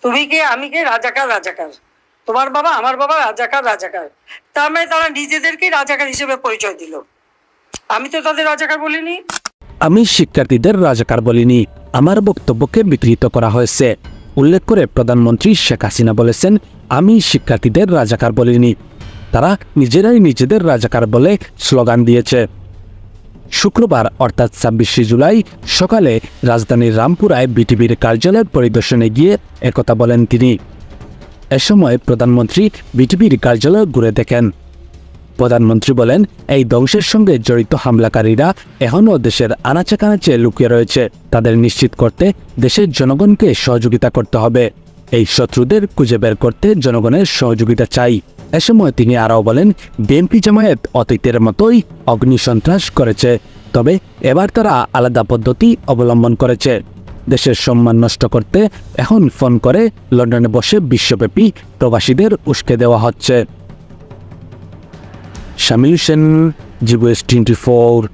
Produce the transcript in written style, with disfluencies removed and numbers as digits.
তুমি কে, আমি কে? রাজাকার রাজাকার। তোমার বাবা আমার বাবা রাজাকার রাজাকার। তার মানে তারা নিজেদেরকে রাজাকার হিসেবে পরিচয় দিল। আমি তো তাদের রাজাকার বলিনি। আমি শিক্ষার্থীদের রাজাকার বলিনি, আমার বক্তব্যকে বিকৃত করা হয়েছে। উল্লেখ করে প্রধানমন্ত্রী শেখ হাসিনা বলেছেন, আমি শিক্ষার্থীদের রাজাকার বলিনি, তারা নিজেরাই নিজেদের রাজাকার বলে স্লোগান দিয়েছে। শুক্রবার অর্থাৎ ২৬শে জুলাই সকালে রাজধানীর রামপুরায় বিটিভির কার্যালয়ের পরিদর্শনে গিয়ে একথা বলেন তিনি। এ সময় প্রধানমন্ত্রী বিটিভির কার্যালয় ঘুরে দেখেন। প্রধানমন্ত্রী বলেন, এই ধ্বংসের সঙ্গে জড়িত হামলাকারীরা এখনও দেশের আনাচে কানাচে লুকিয়ে রয়েছে। তাদের নিশ্চিত করতে দেশের জনগণকে সহযোগিতা করতে হবে। এই শত্রুদের খুঁজে বের করতে জনগণের সহযোগিতা চাই। এ সময় তিনি আরও বলেন, বিএনপি জামায়াত অতীতের মতোই অগ্নিসন্ত্রাস করেছে, তবে এবার তারা আলাদা পদ্ধতি অবলম্বন করেছে। দেশের সম্মান নষ্ট করতে এখন ফোন করে লন্ডনে বসে বিশ্বব্যাপী প্রবাসীদের উস্কে দেওয়া হচ্ছে। শামিল হোসেন, জিবিএস 24।